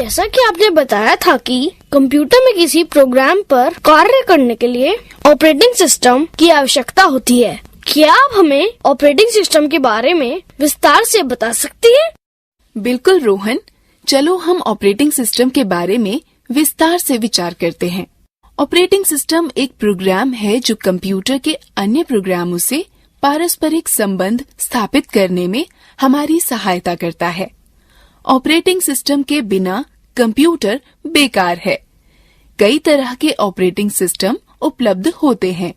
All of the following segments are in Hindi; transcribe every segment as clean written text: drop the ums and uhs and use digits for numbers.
जैसा कि आपने बताया था कि कंप्यूटर में किसी प्रोग्राम पर कार्य करने के लिए ऑपरेटिंग सिस्टम की आवश्यकता होती है। क्या आप हमें ऑपरेटिंग सिस्टम के बारे में विस्तार से बता सकती हैं? बिल्कुल रोहन, चलो हम ऑपरेटिंग सिस्टम के बारे में विस्तार से विचार करते हैं। ऑपरेटिंग सिस्टम एक प्रोग्राम है जो कंप्यूटर के अन्य प्रोग्रामों से पारस्परिक संबंध स्थापित करने में हमारी सहायता करता है। ऑपरेटिंग सिस्टम के बिना कंप्यूटर बेकार है। कई तरह के ऑपरेटिंग सिस्टम उपलब्ध होते हैं।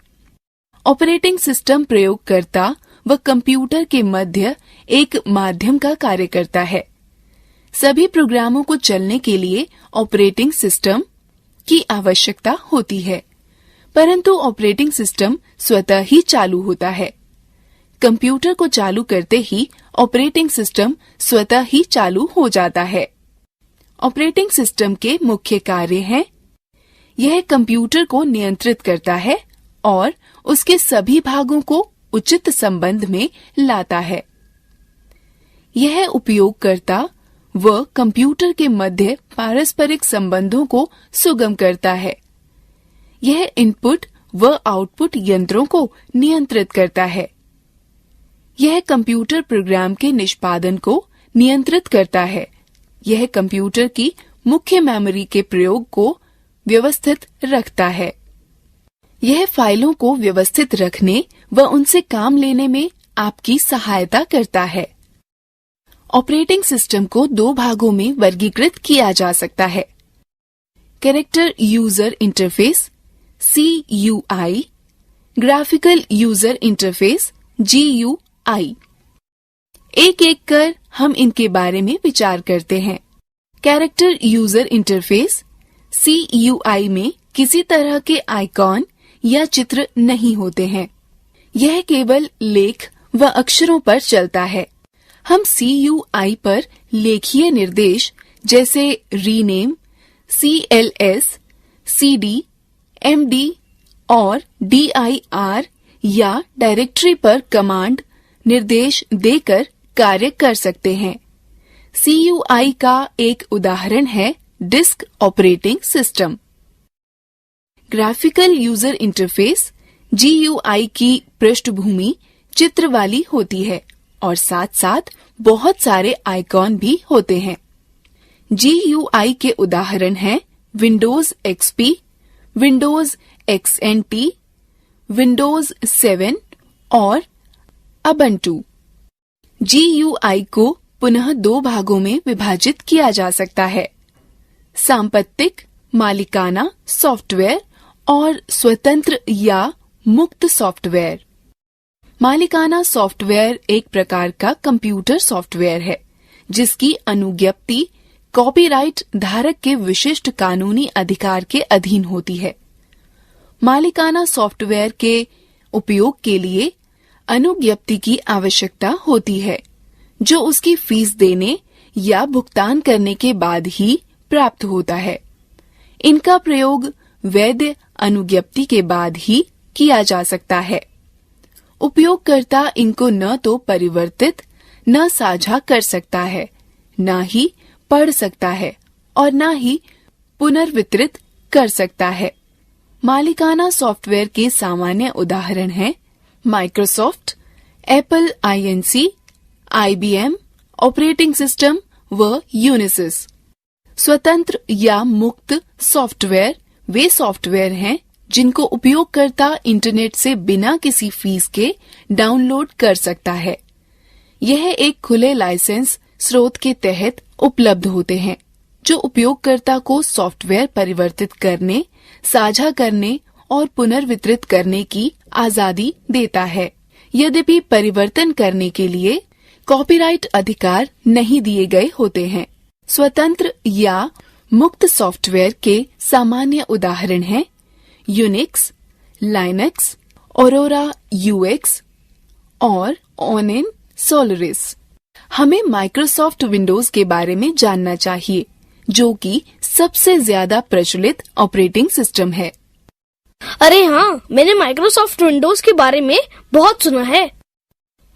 ऑपरेटिंग सिस्टम प्रयोगकर्ता व कंप्यूटर के मध्य एक माध्यम का कार्य करता है। सभी प्रोग्रामों को चलने के लिए ऑपरेटिंग सिस्टम की आवश्यकता होती है, परंतु ऑपरेटिंग सिस्टम स्वतः ही चालू होता है। कंप्यूटर को चालू करते ही ऑपरेटिंग सिस्टम स्वतः ही चालू हो जाता है। ऑपरेटिंग सिस्टम के मुख्य कार्य हैं: यह कंप्यूटर को नियंत्रित करता है और उसके सभी भागों को उचित संबंध में लाता है। यह उपयोगकर्ता व कंप्यूटर के मध्य पारस्परिक संबंधों को सुगम करता है। यह इनपुट व आउटपुट यंत्रों को नियंत्रित करता है। यह कंप्यूटर प्रोग्राम के निष्पादन को नियंत्रित करता है। यह कंप्यूटर की मुख्य मेमोरी के प्रयोग को व्यवस्थित रखता है। यह फाइलों को व्यवस्थित रखने व उनसे काम लेने में आपकी सहायता करता है। ऑपरेटिंग सिस्टम को दो भागों में वर्गीकृत किया जा सकता है: character user interface CUI, graphical user interface GUI। एक एक कर हम इनके बारे में विचार करते हैं। कैरेक्टर यूजर इंटरफेस CUI में किसी तरह के आइकॉन या चित्र नहीं होते हैं। यह केवल लेख व अक्षरों पर चलता है। हम CUI पर लेखीय निर्देश जैसे रीनेम, CLS, CD, MD और DIR या डायरेक्टरी पर कमांड निर्देश देकर कार्य कर सकते हैं। CUI का एक उदाहरण है disk operating system. Graphical user interface GUI की पृष्ठभूमि चित्र वाली होती है और साथ साथ बहुत सारे आइकॉन भी होते हैं। GUI के उदाहरण हैं Windows XP, Windows XNT, Windows 7 और उबुंटू। GUI को पुनः दो भागों में विभाजित किया जा सकता है: सांपत्तिक मालिकाना सॉफ्टवेयर और स्वतंत्र या मुक्त सॉफ्टवेयर। मालिकाना सॉफ्टवेयर एक प्रकार का कंप्यूटर सॉफ्टवेयर है जिसकी अनुज्ञप्ति कॉपीराइट धारक के विशिष्ट कानूनी अधिकार के अधीन होती है। मालिकाना सॉफ्टवेयर के उपयोग के लिए अनुज्ञप्ति की आवश्यकता होती है, जो उसकी फीस देने या भुगतान करने के बाद ही प्राप्त होता है। इनका प्रयोग वैध अनुज्ञप्ति के बाद ही किया जा सकता है। उपयोगकर्ता इनको न तो परिवर्तित, न साझा कर सकता है, न ही पढ़ सकता है और न ही पुनर्वितरित कर सकता है। मालिकाना सॉफ्टवेयर के सामान्य उदाहरण हैं Microsoft, Apple INC, IBM operating system व यूनिसिस। स्वतंत्र या मुक्त सॉफ्टवेयर वे सॉफ्टवेयर हैं जिनको उपयोगकर्ता इंटरनेट से बिना किसी फीस के डाउनलोड कर सकता है। यह एक खुले लाइसेंस स्रोत के तहत उपलब्ध होते हैं, जो उपयोगकर्ता को सॉफ्टवेयर परिवर्तित करने, साझा करने और पुनर्वितरित करने की आजादी देता है। यद्यपि परिवर्तन करने के लिए कॉपीराइट अधिकार नहीं दिए गए होते हैं। स्वतंत्र या मुक्त सॉफ्टवेयर के सामान्य उदाहरण हैं यूनिक्स, लाइनक्स, ऑरोरा UX और ओनिन सोलरिस। हमें माइक्रोसॉफ्ट विंडोज के बारे में जानना चाहिए, जो कि सबसे ज्यादा प्रचलित ऑपरेटिंग सिस्टम है। अरे हाँ, मैंने माइक्रोसॉफ्ट विंडोज के बारे में बहुत सुना है।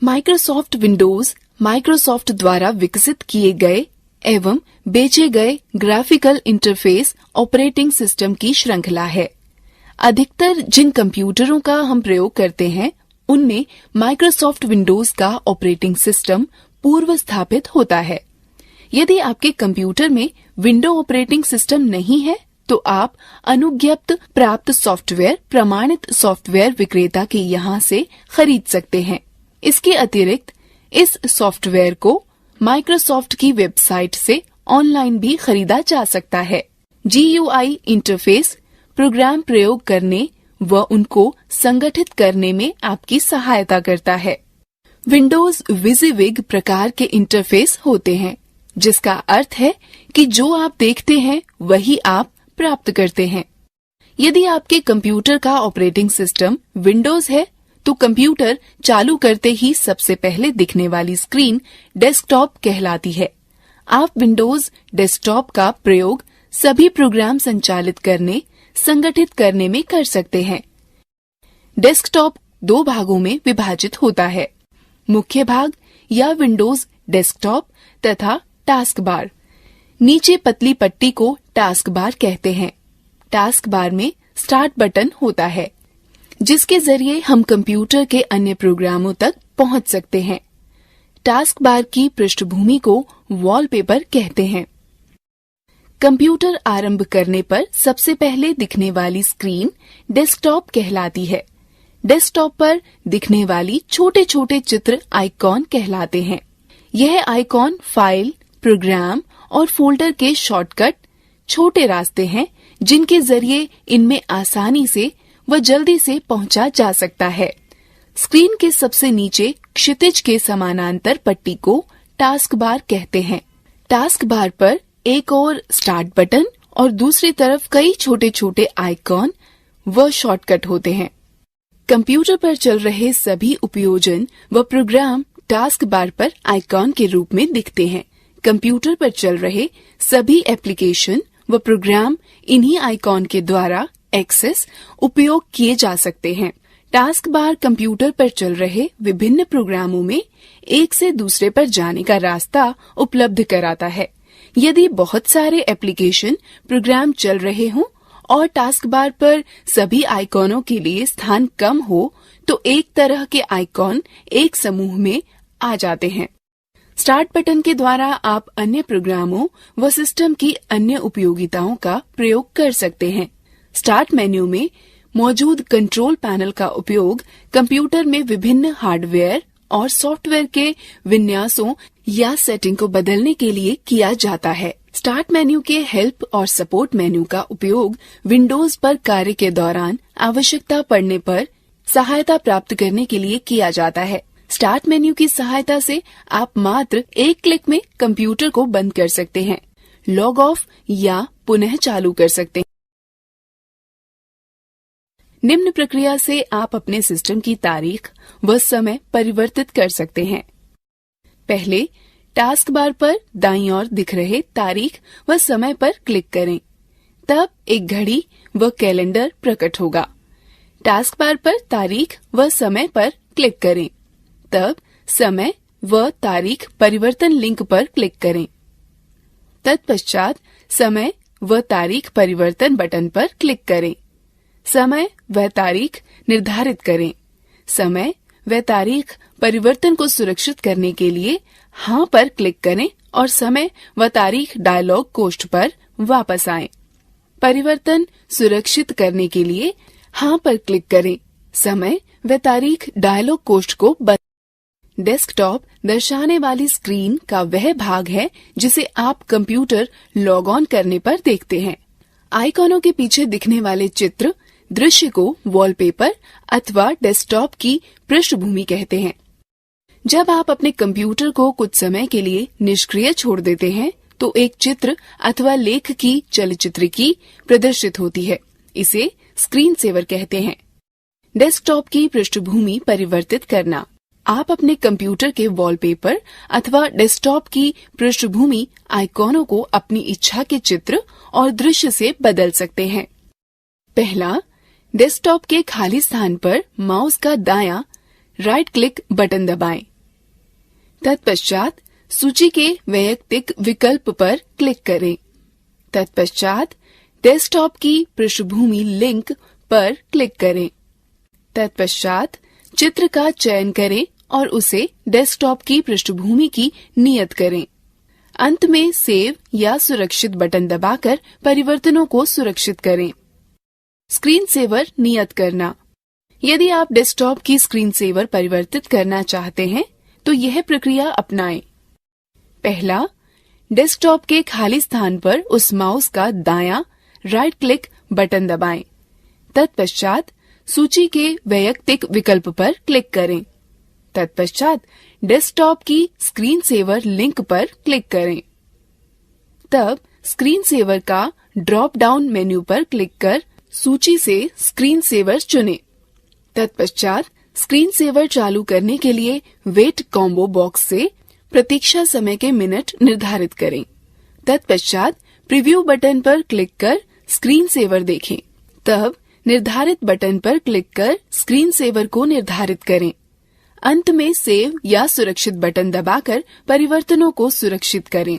माइक्रोसॉफ्ट विंडोज माइक्रोसॉफ्ट द्वारा विकसित किए गए एवं बेचे गए ग्राफिकल इंटरफेस ऑपरेटिंग सिस्टम की श्रृंखला है। अधिकतर जिन कंप्यूटरों का हम प्रयोग करते हैं उनमें माइक्रोसॉफ्ट विंडोज का ऑपरेटिंग सिस्टम पूर्व स्थापित होता है। यदि आपके कंप्यूटर में विंडो ऑपरेटिंग सिस्टम नहीं है तो आप अनुज्ञप्त प्राप्त सॉफ्टवेयर प्रमाणित सॉफ्टवेयर विक्रेता के यहाँ से खरीद सकते हैं। इसके अतिरिक्त इस सॉफ्टवेयर को माइक्रोसॉफ्ट की वेबसाइट से ऑनलाइन भी खरीदा जा सकता है। GUI इंटरफेस प्रोग्राम प्रयोग करने व उनको संगठित करने में आपकी सहायता करता है। विंडोज विजिविग प्रकार के इंटरफेस होते हैं, जिसका अर्थ है कि जो आप देखते हैं वही आप प्राप्त करते हैं। यदि आपके कंप्यूटर का ऑपरेटिंग सिस्टम विंडोज है तो कंप्यूटर चालू करते ही सबसे पहले दिखने वाली स्क्रीन डेस्कटॉप कहलाती है। आप विंडोज डेस्कटॉप का प्रयोग सभी प्रोग्राम संचालित करने, संगठित करने में कर सकते हैं। डेस्कटॉप 2 भागों में विभाजित होता है, मुख्य भाग या विंडोज डेस्कटॉप तथा टास्क बार। नीचे पतली पट्टी को टास्क बार कहते हैं। टास्क बार में स्टार्ट बटन होता है, जिसके जरिए हम कंप्यूटर के अन्य प्रोग्रामों तक पहुंच सकते हैं। टास्क बार की पृष्ठभूमि को वॉलपेपर कहते हैं। कंप्यूटर आरंभ करने पर सबसे पहले दिखने वाली स्क्रीन डेस्कटॉप कहलाती है। डेस्कटॉप पर दिखने वाली छोटे छोटे चित्र आइकॉन कहलाते हैं। यह आइकॉन फाइल, प्रोग्राम और फोल्डर के शॉर्टकट छोटे रास्ते हैं जिनके जरिए इनमें आसानी से व जल्दी से पहुंचा जा सकता है। स्क्रीन के सबसे नीचे क्षितिज के समानांतर पट्टी को टास्क बार कहते हैं। टास्क बार पर एक और स्टार्ट बटन और दूसरी तरफ कई छोटे छोटे आइकॉन व शॉर्टकट होते हैं। कंप्यूटर पर चल रहे सभी उपयोजन व प्रोग्राम टास्क बार पर आइकॉन के रूप में दिखते हैं। कंप्यूटर पर चल रहे सभी एप्लीकेशन व प्रोग्राम इन्हीं आइकॉन के द्वारा एक्सेस उपयोग किए जा सकते हैं। टास्क बार कंप्यूटर पर चल रहे विभिन्न प्रोग्रामों में एक से दूसरे पर जाने का रास्ता उपलब्ध कराता है। यदि बहुत सारे एप्लीकेशन प्रोग्राम चल रहे हों और टास्क बार पर सभी आइकॉनों के लिए स्थान कम हो तो एक तरह के आइकॉन एक समूह में आ जाते हैं। स्टार्ट बटन के द्वारा आप अन्य प्रोग्रामों व सिस्टम की अन्य उपयोगिताओं का प्रयोग कर सकते हैं। स्टार्ट मेन्यू में मौजूद कंट्रोल पैनल का उपयोग कंप्यूटर में विभिन्न हार्डवेयर और सॉफ्टवेयर के विन्यासों या सेटिंग को बदलने के लिए किया जाता है। स्टार्ट मेन्यू के हेल्प और सपोर्ट मेन्यू का उपयोग विंडोज पर कार्य के दौरान आवश्यकता पड़ने पर सहायता प्राप्त करने के लिए किया जाता है। स्टार्ट मेन्यू की सहायता से आप मात्र एक क्लिक में कंप्यूटर को बंद कर सकते हैं, लॉग ऑफ या पुनः चालू कर सकते हैं। निम्न प्रक्रिया से आप अपने सिस्टम की तारीख व समय परिवर्तित कर सकते हैं। पहले टास्क बार पर दाईं ओर दिख रहे तारीख व समय पर क्लिक करें, तब एक घड़ी व कैलेंडर प्रकट होगा। टास्क बार पर तारीख व समय पर क्लिक करें, तब समय व तारीख परिवर्तन लिंक पर क्लिक करें। तत्पश्चात समय व तारीख परिवर्तन बटन पर क्लिक करें। समय व तारीख निर्धारित करें। समय व तारीख परिवर्तन को सुरक्षित करने के लिए हाँ पर क्लिक करें और समय व तारीख डायलॉग कोष्ठ पर वापस आएं। परिवर्तन सुरक्षित करने के लिए हाँ पर क्लिक करें। समय व तारीख डायलॉग कोष्ठ को बंद। डेस्कटॉप दर्शाने वाली स्क्रीन का वह भाग है जिसे आप कंप्यूटर लॉग ऑन करने पर देखते हैं। आइकॉनों के पीछे दिखने वाले चित्र दृश्य को वॉलपेपर अथवा डेस्कटॉप की पृष्ठभूमि कहते हैं। जब आप अपने कंप्यूटर को कुछ समय के लिए निष्क्रिय छोड़ देते हैं तो एक चित्र अथवा लेख की चलचित्र की प्रदर्शित होती है। इसे स्क्रीन सेवर कहते हैं। डेस्कटॉप की पृष्ठभूमि परिवर्तित करना। आप अपने कंप्यूटर के वॉलपेपर अथवा डेस्कटॉप की पृष्ठभूमि आइकॉनों को अपनी इच्छा के चित्र और दृश्य से बदल सकते हैं। पहला, डेस्कटॉप के खाली स्थान पर माउस का दायां राइट क्लिक बटन दबाएं। तत्पश्चात सूची के वैयक्तिक विकल्प पर क्लिक करें। तत्पश्चात डेस्कटॉप की पृष्ठभूमि लिंक पर क्लिक करें। तत्पश्चात चित्र का चयन करें और उसे डेस्कटॉप की पृष्ठभूमि की नियत करें। अंत में सेव या सुरक्षित बटन दबाकर परिवर्तनों को सुरक्षित करें। स्क्रीन सेवर नियत करना। यदि आप डेस्कटॉप की स्क्रीन सेवर परिवर्तित करना चाहते हैं तो यह प्रक्रिया अपनाएं। पहला, डेस्कटॉप के खाली स्थान पर उस माउस का दायां राइट क्लिक बटन दबाएं। तत्पश्चात सूची के वैयक्तिक विकल्प पर क्लिक करें। तत्पश्चात डेस्कटॉप की स्क्रीन सेवर लिंक पर क्लिक करें। तब स्क्रीन सेवर का ड्रॉप डाउन मेन्यू पर क्लिक कर सूची से स्क्रीन सेवर चुनें। तत्पश्चात स्क्रीन सेवर चालू करने के लिए वेट कॉम्बो बॉक्स से प्रतीक्षा समय के मिनट निर्धारित करें। तत्पश्चात प्रीव्यू बटन पर क्लिक कर स्क्रीन सेवर देखें। तब निर्धारित बटन पर क्लिक कर स्क्रीन सेवर को निर्धारित करें। अंत में सेव या सुरक्षित बटन दबाकर परिवर्तनों को सुरक्षित करें।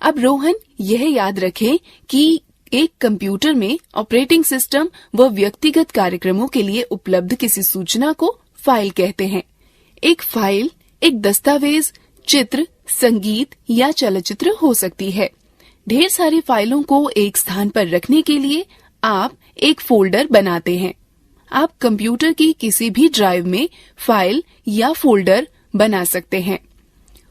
अब रोहन, यह याद रखें कि एक कंप्यूटर में ऑपरेटिंग सिस्टम व व्यक्तिगत कार्यक्रमों के लिए उपलब्ध किसी सूचना को फाइल कहते हैं। एक फाइल एक दस्तावेज, चित्र, संगीत या चलचित्र हो सकती है। ढेर सारी फाइलों को एक स्थान पर रखने के लिए आप एक फोल्डर बनाते हैं। आप कंप्यूटर की किसी भी ड्राइव में फाइल या फोल्डर बना सकते हैं।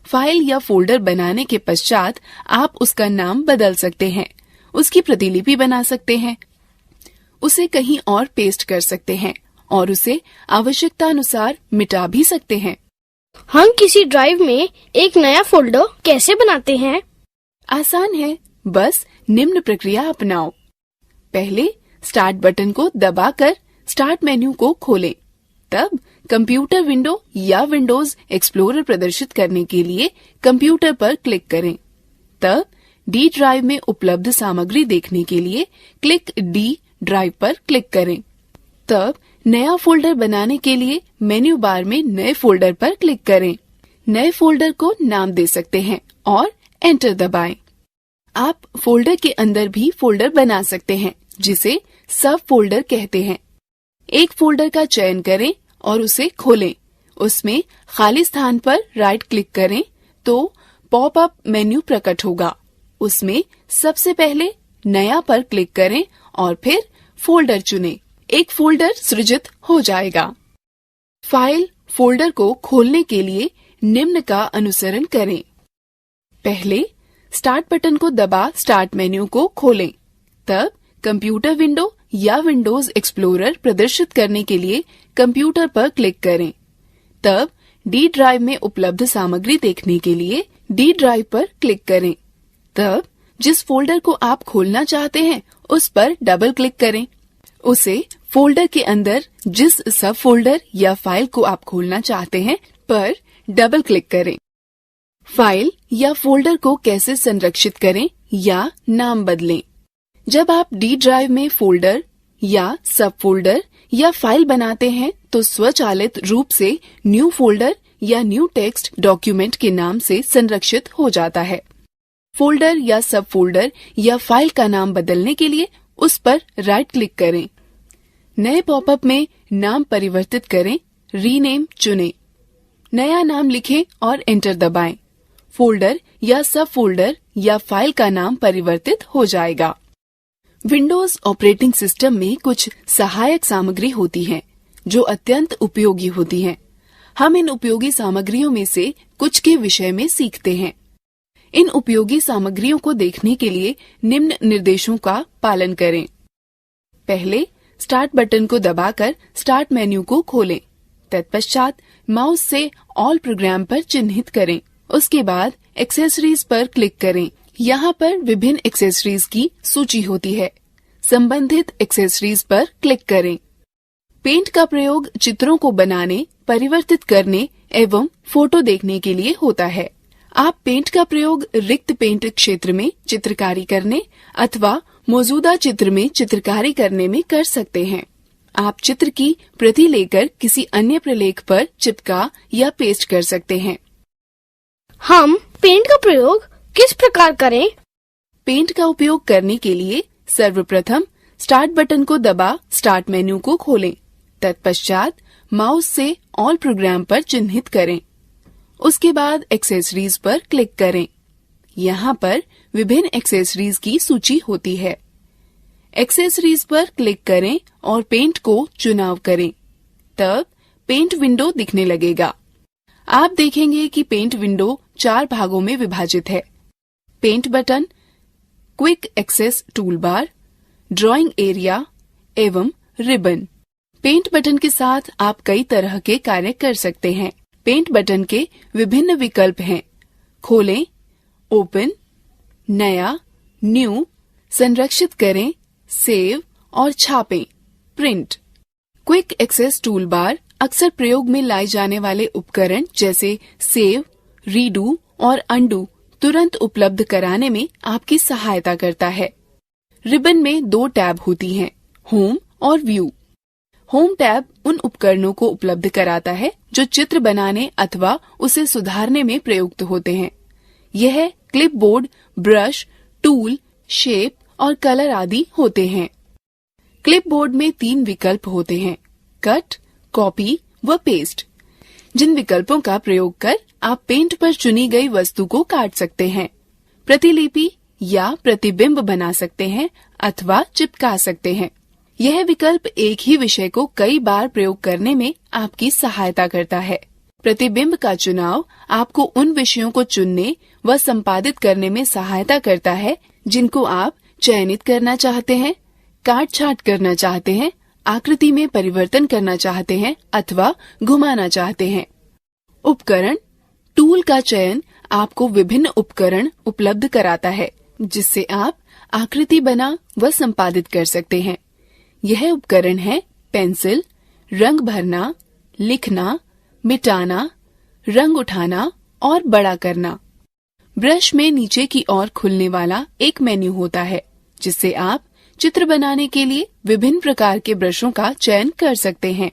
फाइल या फोल्डर बनाने के पश्चात आप उसका नाम बदल सकते हैं, उसकी प्रतिलिपि बना सकते हैं, उसे कहीं और पेस्ट कर सकते हैं और उसे आवश्यकता अनुसार मिटा भी सकते हैं। हम किसी ड्राइव में एक नया फोल्डर कैसे बनाते हैं? आसान है, बस निम्न प्रक्रिया अपनाओ। पहले स्टार्ट बटन को दबाकर स्टार्ट मेन्यू को खोलें। तब कंप्यूटर विंडो या विंडोज एक्सप्लोरर प्रदर्शित करने के लिए कंप्यूटर पर क्लिक करें। तब डी ड्राइव में उपलब्ध सामग्री देखने के लिए क्लिक डी ड्राइव पर क्लिक करें। तब नया फोल्डर बनाने के लिए मेन्यू बार में नए फोल्डर पर क्लिक करें। नए फोल्डर को नाम दे सकते हैं और एंटर दबाएं। आप फोल्डर के अंदर भी फोल्डर बना सकते हैं, जिसे सब फोल्डर कहते हैं। एक फोल्डर का चयन करें और उसे खोलें। उसमें खाली स्थान पर राइट क्लिक करें तो पॉप अप मेन्यू प्रकट होगा। उसमें सबसे पहले नया पर क्लिक करें और फिर फोल्डर चुनें। एक फोल्डर सृजित हो जाएगा। फाइल फोल्डर को खोलने के लिए निम्न का अनुसरण करें। पहले स्टार्ट बटन को दबा स्टार्ट मेन्यू को खोलें। तब कंप्यूटर विंडो या विंडोज एक्सप्लोरर प्रदर्शित करने के लिए कंप्यूटर पर क्लिक करें। तब डी ड्राइव में उपलब्ध सामग्री देखने के लिए डी ड्राइव पर क्लिक करें। तब जिस फोल्डर को आप खोलना चाहते हैं उस पर डबल क्लिक करें। उसे फोल्डर के अंदर जिस सब फोल्डर या फाइल को आप खोलना चाहते हैं पर डबल क्लिक करें। फाइल या फोल्डर को कैसे संरक्षित करें या नाम बदलें? जब आप डी ड्राइव में फोल्डर या सब फोल्डर या फाइल बनाते हैं तो स्वचालित रूप से न्यू फोल्डर या न्यू टेक्स्ट डॉक्यूमेंट के नाम से संरक्षित हो जाता है। फोल्डर या सब फोल्डर या फाइल का नाम बदलने के लिए उस पर राइट क्लिक करें। नए पॉपअप में नाम परिवर्तित करें, रीनेम चुनें। नया नाम लिखें और एंटर दबाएं। फोल्डर या सब फोल्डर या फाइल का नाम परिवर्तित हो जाएगा। विंडोज ऑपरेटिंग सिस्टम में कुछ सहायक सामग्री होती है जो अत्यंत उपयोगी होती हैं। हम इन उपयोगी सामग्रियों में से कुछ के विषय में सीखते हैं। इन उपयोगी सामग्रियों को देखने के लिए निम्न निर्देशों का पालन करें। पहले स्टार्ट बटन को दबाकर स्टार्ट मेन्यू को खोलें। तत्पश्चात माउस से ऑल प्रोग्राम पर चिन्हित करें। उसके बाद एक्सेसरीज पर क्लिक करें। यहाँ पर विभिन्न एक्सेसरीज की सूची होती है। संबंधित एक्सेसरीज पर क्लिक करें। पेंट का प्रयोग चित्रों को बनाने, परिवर्तित करने एवं फोटो देखने के लिए होता है। आप पेंट का प्रयोग रिक्त पेंट क्षेत्र में चित्रकारी करने अथवा मौजूदा चित्र में चित्रकारी करने में कर सकते हैं। आप चित्र की प्रति लेकर किसी अन्य प्रलेख पर चिपका या पेस्ट कर सकते हैं। हम पेंट का प्रयोग किस प्रकार करें? पेंट का उपयोग करने के लिए सर्वप्रथम स्टार्ट बटन को दबा स्टार्ट मेन्यू को खोलें। तत्पश्चात माउस से ऑल प्रोग्राम पर चिन्हित करें। उसके बाद एक्सेसरीज पर क्लिक करें। यहाँ पर विभिन्न एक्सेसरीज की सूची होती है। एक्सेसरीज पर क्लिक करें और पेंट को चुनाव करें। तब पेंट विंडो दिखने लगेगा। आप देखेंगे कि पेंट विंडो 4 भागों में विभाजित है। Paint button, quick access toolbar, drawing area एवं रिबन। पेंट बटन के साथ आप कई तरह के कार्य कर सकते हैं। पेंट बटन के विभिन्न विकल्प हैं। खोलें, ओपन, नया, न्यू, संरक्षित करें, सेव और छापें, print. Quick access toolbar अक्सर प्रयोग में लाए जाने वाले उपकरण जैसे सेव, रीडू और अंडू तुरंत उपलब्ध कराने में आपकी सहायता करता है। रिबन में 2 टैब होती हैं, होम और व्यू। होम टैब उन उपकरणों को उपलब्ध कराता है जो चित्र बनाने अथवा उसे सुधारने में प्रयुक्त होते हैं। यह क्लिपबोर्ड, ब्रश, टूल, शेप और कलर आदि होते हैं। क्लिपबोर्ड में 3 विकल्प होते हैं, कट, कॉपी व पेस्ट, जिन विकल्पों का प्रयोग कर आप पेंट पर चुनी गई वस्तु को काट सकते हैं, प्रतिलिपि या प्रतिबिंब बना सकते हैं अथवा चिपका सकते हैं। यह विकल्प एक ही विषय को कई बार प्रयोग करने में आपकी सहायता करता है। प्रतिबिंब का चुनाव आपको उन विषयों को चुनने व संपादित करने में सहायता करता है जिनको आप चयनित करना चाहते हैं, काट छांट करना चाहते हैं, आकृति में परिवर्तन करना चाहते हैं अथवा घुमाना चाहते हैं। उपकरण, टूल का चयन आपको विभिन्न उपकरण उपलब्ध कराता है जिससे आप आकृति बना व संपादित कर सकते हैं। यह उपकरण है पेंसिल, रंग भरना, लिखना, मिटाना, रंग उठाना और बड़ा करना। ब्रश में नीचे की ओर खुलने वाला एक मेन्यू होता है जिससे आप चित्र बनाने के लिए विभिन्न प्रकार के ब्रशों का चयन कर सकते हैं।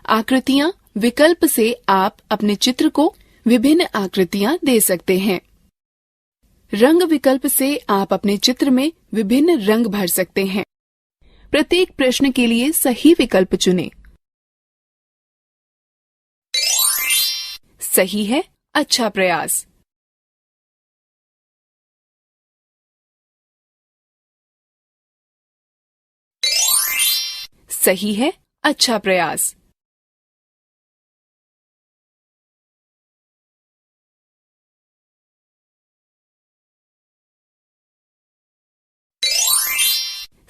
आकृतियां विकल्प से आप अपने चित्र को विभिन्न आकृतियां दे सकते हैं। रंग विकल्प से आप अपने चित्र में विभिन्न रंग भर सकते हैं। प्रत्येक प्रश्न के लिए सही विकल्प चुनें। सही है, अच्छा प्रयास। सही है, अच्छा प्रयास।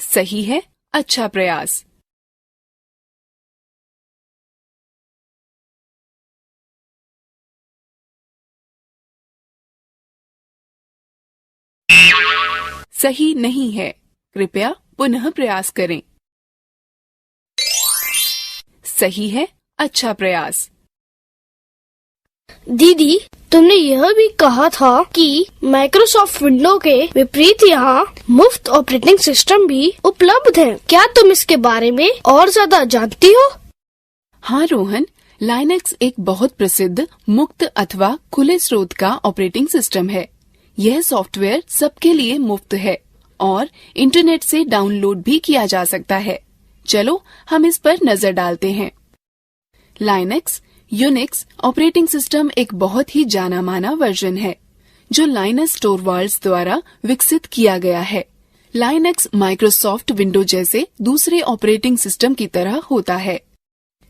सही है, अच्छा प्रयास। सही नहीं है, कृपया पुनः प्रयास करें। सही है, अच्छा प्रयास। दीदी, तुमने यह भी कहा था कि माइक्रोसॉफ्ट विंडो के विपरीत यहाँ मुफ्त ऑपरेटिंग सिस्टम भी उपलब्ध हैं। क्या तुम इसके बारे में और ज्यादा जानती हो? हाँ रोहन, लाइनक्स एक बहुत प्रसिद्ध मुक्त अथवा खुले स्रोत का ऑपरेटिंग सिस्टम है। यह सॉफ्टवेयर सबके लिए मुफ्त है और इंटरनेट से डाउनलोड भी किया जा सकता है। चलो हम इस पर नजर डालते हैं। लाइनक्स यूनिक्स ऑपरेटिंग सिस्टम एक बहुत ही जाना माना वर्जन है जो लाइनस टोरवाल्ड्स द्वारा विकसित किया गया है। लाइनक्स माइक्रोसॉफ्ट विंडो जैसे दूसरे ऑपरेटिंग सिस्टम की तरह होता है।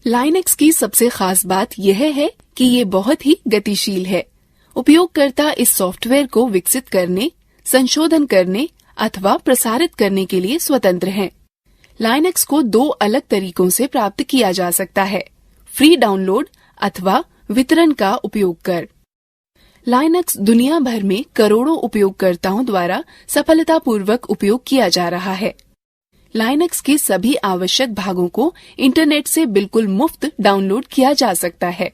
लाइनक्स की सबसे खास बात यह है कि ये बहुत ही गतिशील है। उपयोगकर्ता इस सॉफ्टवेयर को विकसित करने, संशोधन करने अथवा प्रसारित करने के लिए स्वतंत्र हैं। लाइनक्स को 2 अलग तरीकों से प्राप्त किया जा सकता है, फ्री डाउनलोड अथवा वितरण का उपयोग कर। लाइनक्स दुनिया भर में करोड़ों उपयोगकर्ताओं द्वारा सफलतापूर्वक उपयोग किया जा रहा है। लाइनक्स के सभी आवश्यक भागों को इंटरनेट से बिल्कुल मुफ्त डाउनलोड किया जा सकता है।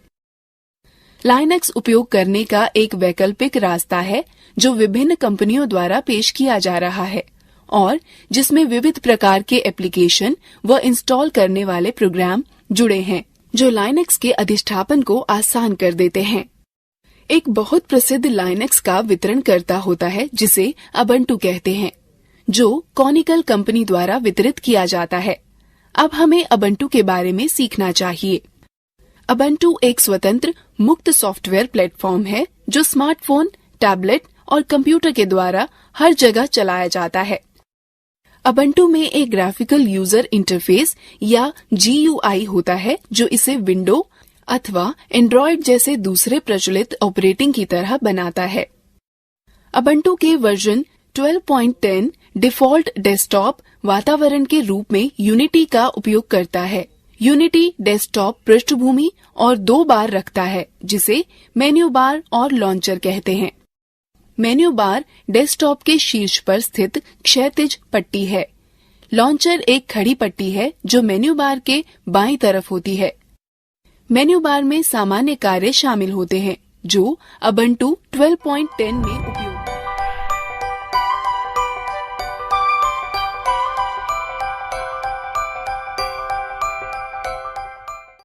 लाइनक्स उपयोग करने का एक वैकल्पिक रास्ता है जो विभिन्न कंपनियों द्वारा पेश किया जा रहा है और जिसमें विविध प्रकार के एप्लीकेशन व इंस्टॉल करने वाले प्रोग्राम जुड़े हैं जो लाइनक्स के अधिष्ठापन को आसान कर देते हैं। एक बहुत प्रसिद्ध लाइनक्स का वितरणकर्ता होता है जिसे उबुंटू कहते हैं, जो कॉनिकल कंपनी द्वारा वितरित किया जाता है। अब हमें उबुंटू के बारे में सीखना चाहिए। उबुंटू एक स्वतंत्र मुक्त सॉफ्टवेयर प्लेटफॉर्म है जो स्मार्टफोन, टैबलेट और कंप्यूटर के द्वारा हर जगह चलाया जाता है। उबुंटू में एक ग्राफिकल यूजर इंटरफेस या GUI होता है जो इसे विंडो अथवा एंड्रॉयड जैसे दूसरे प्रचलित ऑपरेटिंग की तरह बनाता है। उबुंटू के वर्जन 12.10 डिफॉल्ट डेस्कटॉप वातावरण के रूप में यूनिटी का उपयोग करता है। यूनिटी डेस्कटॉप पृष्ठभूमि और 2 बार रखता है जिसे मेन्यू बार और लॉन्चर कहते हैं। मेन्यू बार डेस्कटॉप के शीर्ष पर स्थित क्षैतिज पट्टी है। लॉन्चर एक खड़ी पट्टी है जो मेन्यू बार के बाईं तरफ होती है। मेन्यू बार में सामान्य कार्य शामिल होते हैं जो उबुंटू 12.10 में